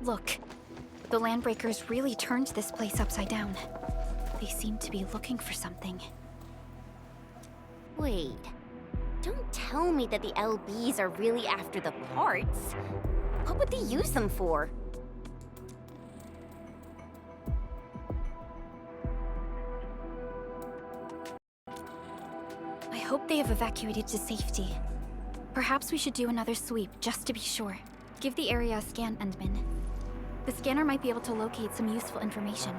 Look, the Landbreakers really turned this place upside down. They seem to be looking for something. Wait, don't tell me that the LBs are really after the parts. What would they use them for? I hope they have evacuated to safety. Perhaps we should do another sweep, just to be sure. Give the area a scan, Endman. The scanner might be able to locate some useful information.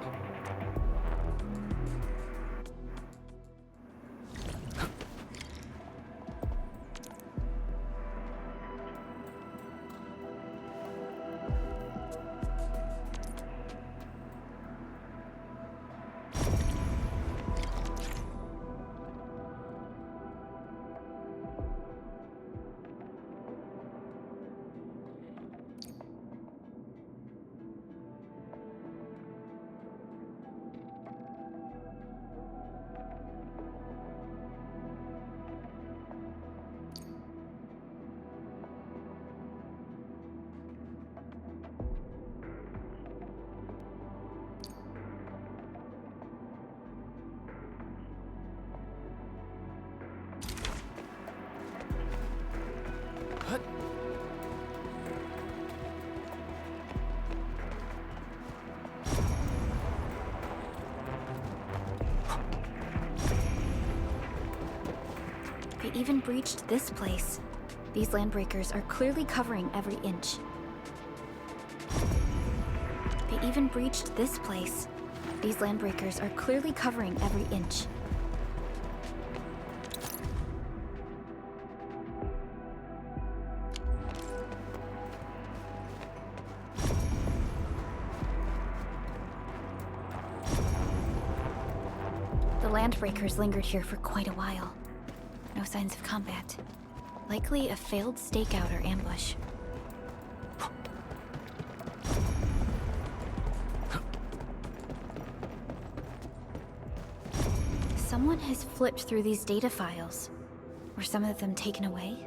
They even breached this place. These Landbreakers are clearly covering every inch. They even breached this place. These Landbreakers are clearly covering every inch. The Landbreakers lingered here for quite a while. No signs of combat. Likely a failed stakeout or ambush. Someone has flipped through these data files. Were some of them taken away?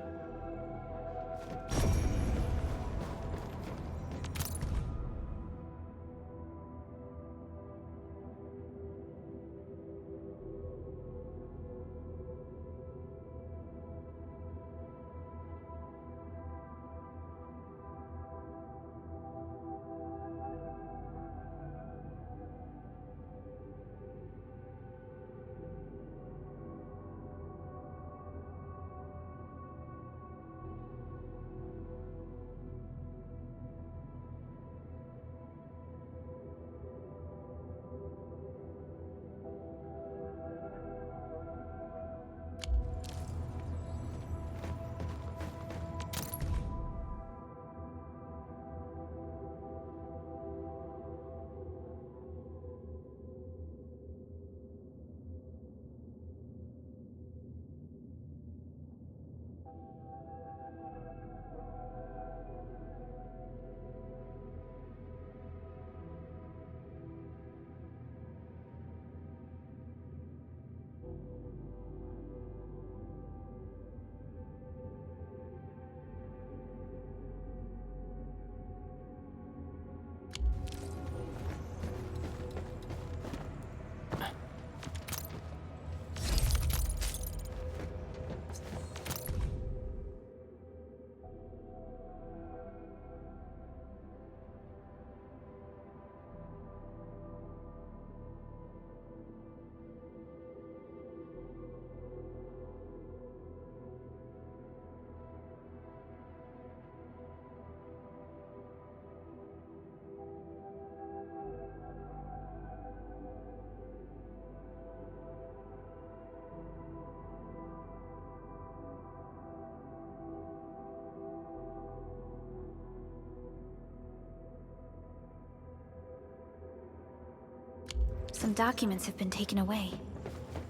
Some documents have been taken away.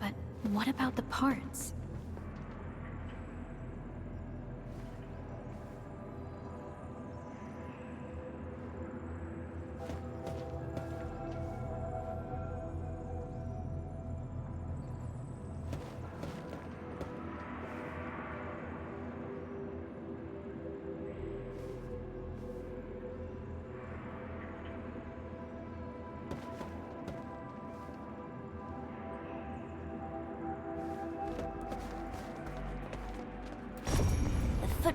But what about the parts?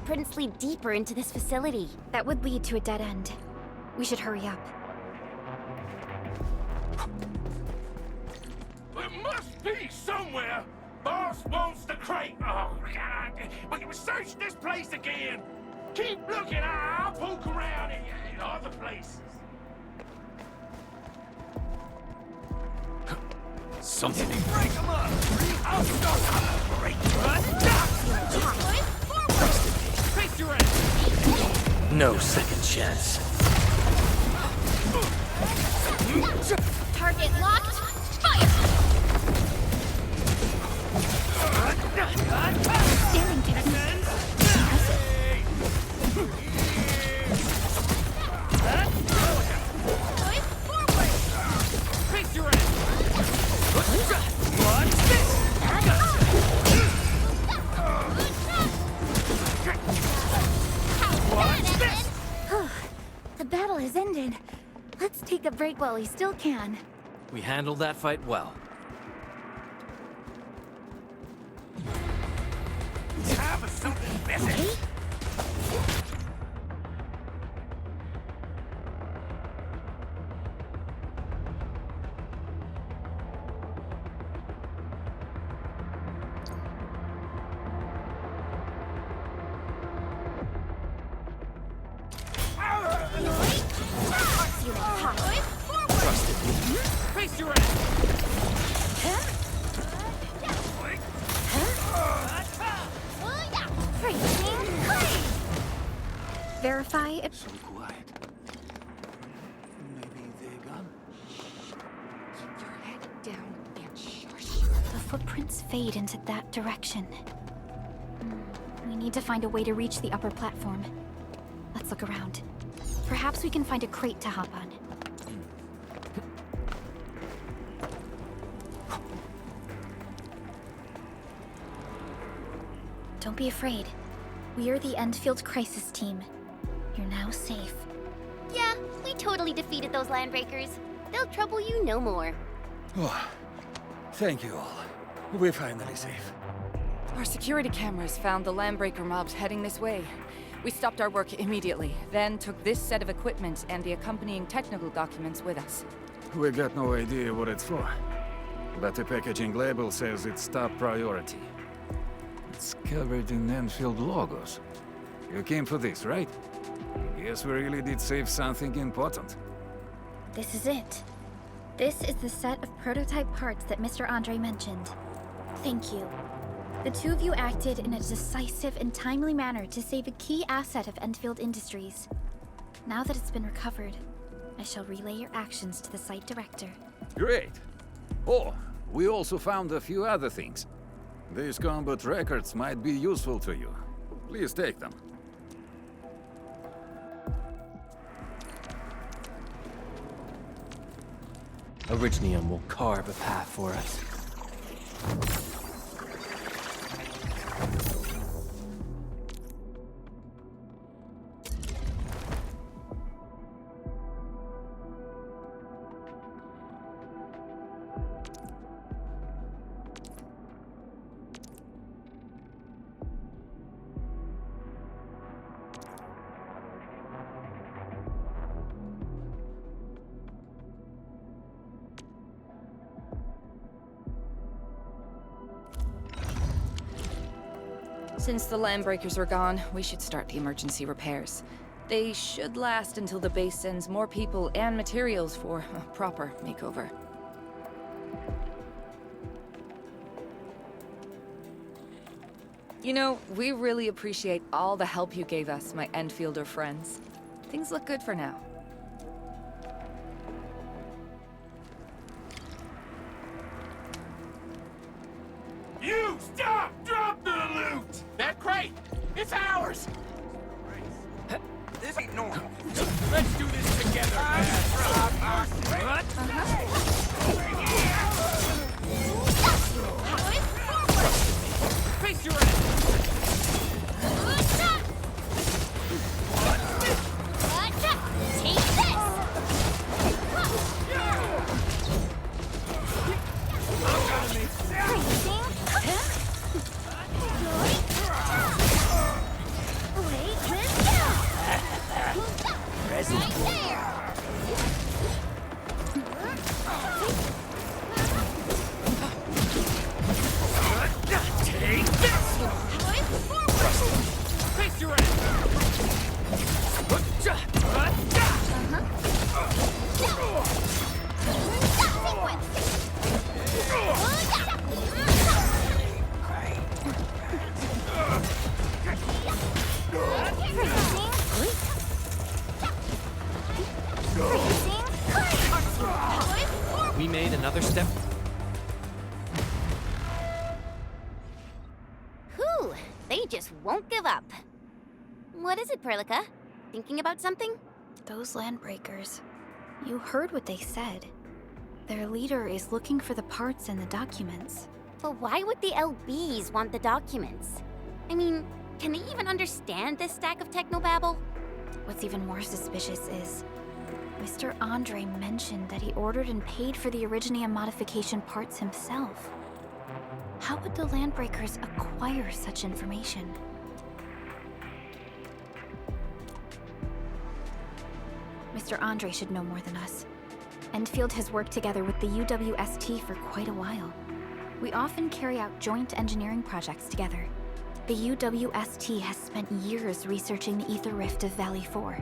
footprints lead deeper into this facility. That would lead to a dead end. We should hurry up. There must be somewhere! Boss wants the crate! Oh, God! We can search this place again! Keep looking! I'll poke around in other places. Something. Break them up! I'll start a break! Face your ass! No second chance. Target locked. Fire! Standing technique. Face your ass! Watch this! Watch this! The battle has ended. Let's take a break while we still can. We handled that fight well. Time for something better! Face your ass! Verify it. So quiet. Maybe they're gone? Keep your head down and shush. The footprints fade into that direction. We need to find a way to reach the upper platform. Let's look around. Perhaps we can find a crate to hop on. Don't be afraid. We are the Enfield crisis team. You're now safe. Yeah, we totally defeated those landbreakers. They'll trouble you no more. Oh, thank you all. We're finally safe. Our security cameras found the landbreaker mobs heading this way. We stopped our work immediately, then took this set of equipment and the accompanying technical documents with us. We got no idea what it's for. But the packaging label says it's top priority. It's covered in Enfield logos. You came for this, right? Guess we really did save something important. This is it. This is the set of prototype parts that Mr. Andre mentioned. Thank you. The two of you acted in a decisive and timely manner to save a key asset of Enfield Industries. Now that it's been recovered, I shall relay your actions to the site director. Great. Oh, we also found a few other things. These combat records might be useful to you. Please take them. Orignium will carve a path for us. Since the landbreakers are gone, we should start the emergency repairs. They should last until the base sends more people and materials for a proper makeover. You know, we really appreciate all the help you gave us, my Enfielder friends. Things look good for now. You stop! Drop the loot! That crate! It's ours! This ain't normal. Let's do this together, man. Face your ass! Take this! We made another step. Whew, they just won't give up. What is it, Perlica? Thinking about something? Those landbreakers. You heard what they said. Their leader is looking for the parts and the documents. But why would the LBs want the documents? I mean, can they even understand this stack of technobabble? What's even more suspicious is Mr. Andre mentioned that he ordered and paid for the Originium modification parts himself. How would the Landbreakers acquire such information? Mr. Andre should know more than us. Enfield has worked together with the UWST for quite a while. We often carry out joint engineering projects together. The UWST has spent years researching the ether rift of Valley 4.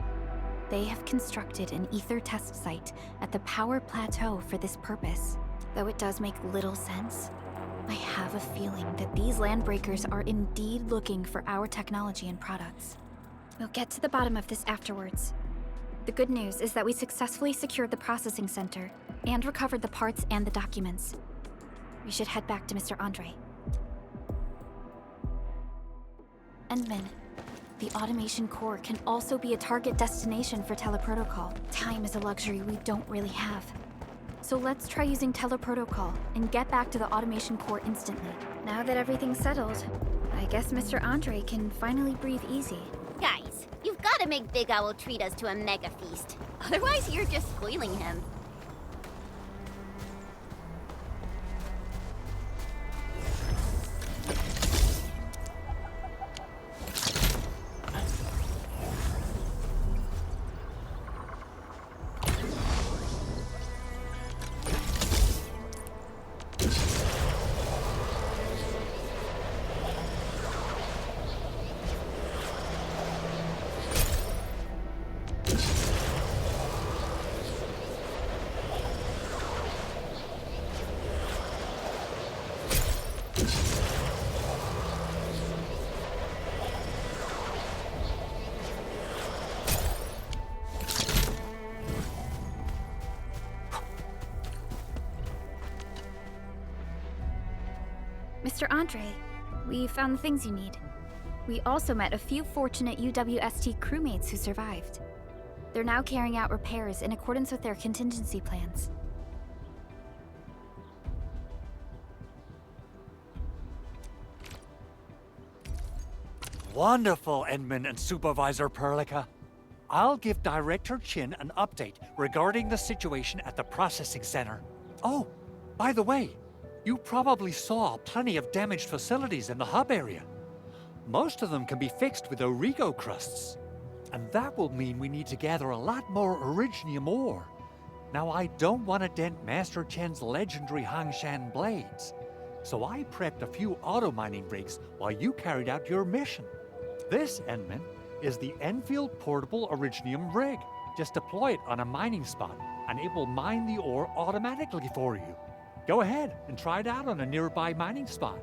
They have constructed an ether test site at the power plateau for this purpose. Though it does make little sense, I have a feeling that these landbreakers are indeed looking for our technology and products. We'll get to the bottom of this afterwards. The good news is that we successfully secured the processing center and recovered the parts and the documents. We should head back to Mr. Andre. Endman, the automation core can also be a target destination for teleprotocol. Time is a luxury we don't really have. So let's try using teleprotocol and get back to the automation core instantly. Now that everything's settled, I guess Mr. Andre can finally breathe easy. Guys, you've got to make Big Owl treat us to a mega feast. Otherwise, you're just spoiling him. Mr. Andre, we found the things you need. We also met a few fortunate UWST crewmates who survived. They're now carrying out repairs in accordance with their contingency plans. Wonderful, Edmund and Supervisor Perlica. I'll give Director Chin an update regarding the situation at the processing center. Oh, by the way, you probably saw plenty of damaged facilities in the hub area. Most of them can be fixed with Origo crusts. And that will mean we need to gather a lot more Originium ore. Now, I don't want to dent Master Chen's legendary Hangshan blades, so I prepped a few auto-mining rigs while you carried out your mission. This, Enman, is the Enfield Portable Originium rig. Just deploy it on a mining spot, and it will mine the ore automatically for you. Go ahead and try it out on a nearby mining spot.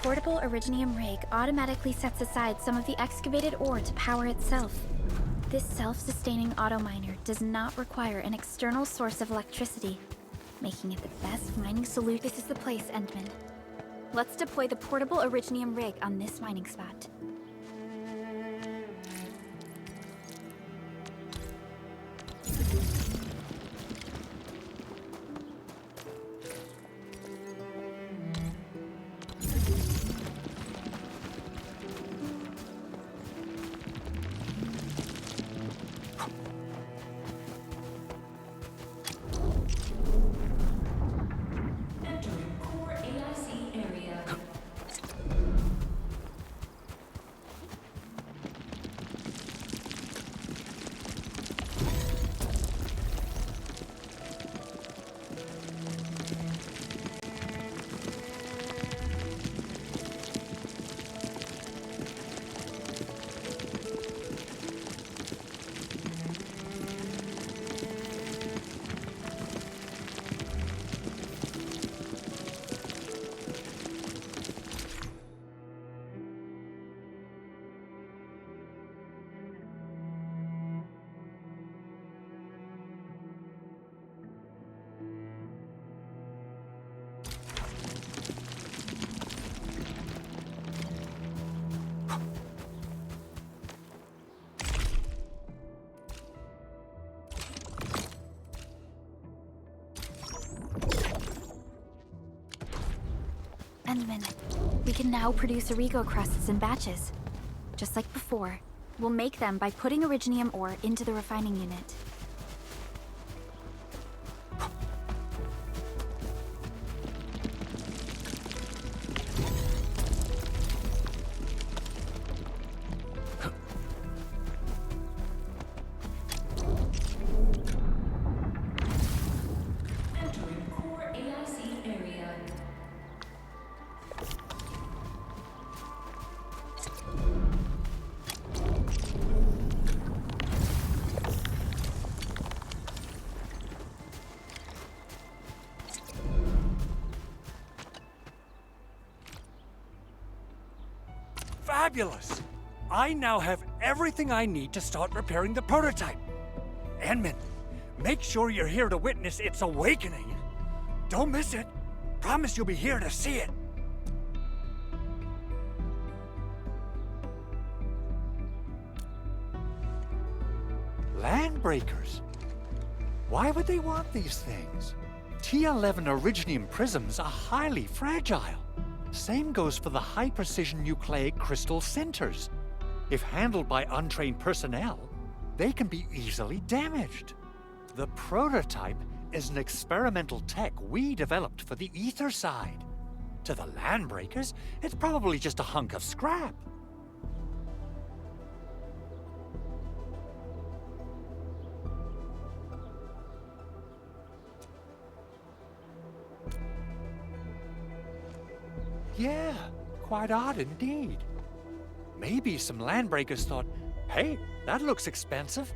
Portable Originium rig automatically sets aside some of the excavated ore to power itself. This self-sustaining auto-miner does not require an external source of electricity, making it the best mining solution. This is the place, Endman. Let's deploy the portable Originium rig on this mining spot. can now produce Origo crusts in batches. Just like before, we'll make them by putting Originium ore into the refining unit. Fabulous! I now have everything I need to start repairing the prototype. Enmin, make sure you're here to witness its awakening. Don't miss it. Promise you'll be here to see it. Landbreakers? Why would they want these things? T11 Originium prisms are highly fragile. Same goes for the high-precision nucleic crystal centers. If handled by untrained personnel, they can be easily damaged. The prototype is an experimental tech we developed for the ether side. To the Landbreakers, it's probably just a hunk of scrap. Yeah, quite odd indeed. Maybe some Landbreakers thought, hey, that looks expensive,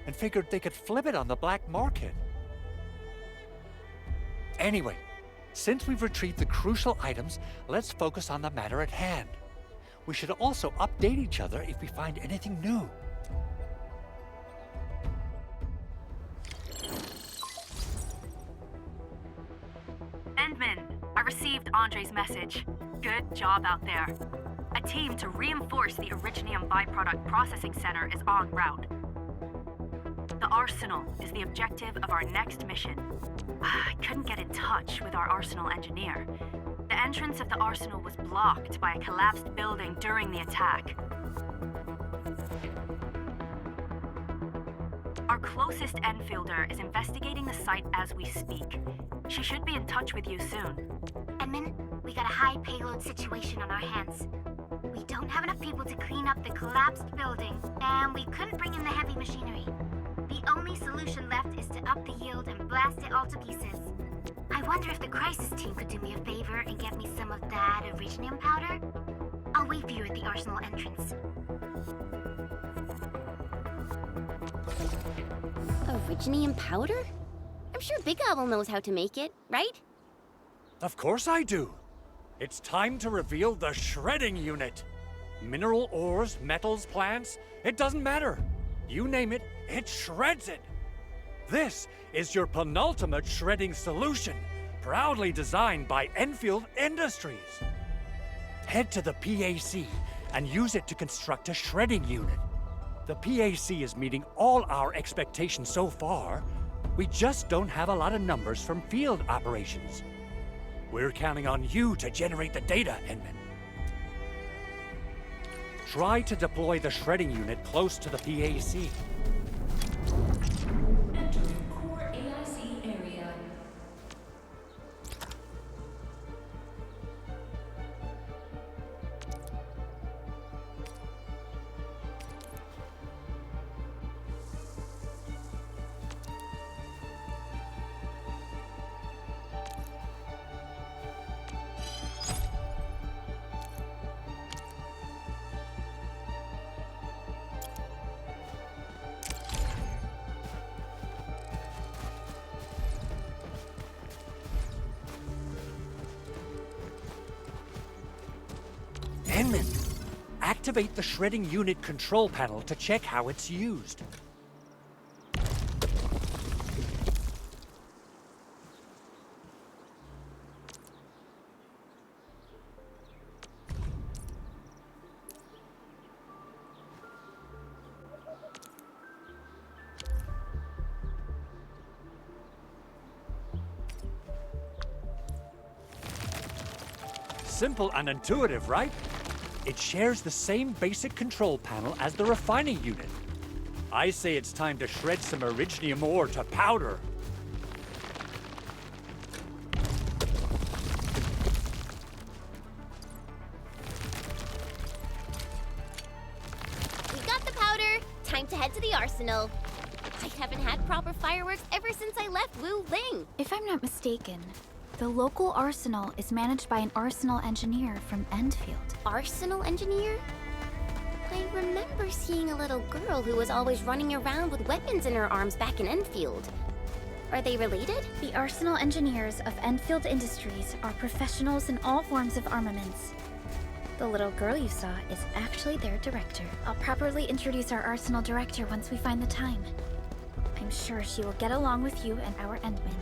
and figured they could flip it on the black market. Anyway, since we've retrieved the crucial items, let's focus on the matter at hand. We should also update each other if we find anything new. Endman, I received Andre's message. Good job out there. A team to reinforce the Originium byproduct processing center is en route. The Arsenal is the objective of our next mission. I couldn't get in touch with our Arsenal engineer. The entrance of the Arsenal was blocked by a collapsed building during the attack. Our closest Enfielder is investigating the site as we speak. She should be in touch with you soon. Edmund, we got a high payload situation on our hands. We don't have enough people to clean up the collapsed building, and we couldn't bring in the heavy machinery. The only solution left is to up the yield and blast it all to pieces. I wonder if the crisis team could do me a favor and get me some of that Originium powder? I'll wait for you at the Arsenal entrance. Originium powder? I'm sure Big Owl knows how to make it, right? Of course I do. It's time to reveal the shredding unit. Mineral ores, metals, plants, it doesn't matter. You name it, it shreds it. This is your penultimate shredding solution, proudly designed by Enfield Industries. Head to the PAC and use it to construct a shredding unit. The PAC is meeting all our expectations so far. We just don't have a lot of numbers from field operations. We're counting on you to generate the data, Enman. Try to deploy the shredding unit close to the PAC. Entering core AIC area. Enman, activate the shredding unit control panel to check how it's used. Simple and intuitive, right? It shares the same basic control panel as the refining unit. I say it's time to shred some Originium ore to powder. We got the powder! Time to head to the arsenal. I haven't had proper fireworks ever since I left Wu Ling. If I'm not mistaken, the local arsenal is managed by an arsenal engineer from Enfield. Arsenal engineer? I remember seeing a little girl who was always running around with weapons in her arms back in Enfield. Are they related? The arsenal engineers of Enfield Industries are professionals in all forms of armaments. The little girl you saw is actually their director. I'll properly introduce our arsenal director once we find the time. I'm sure she will get along with you and our Endman.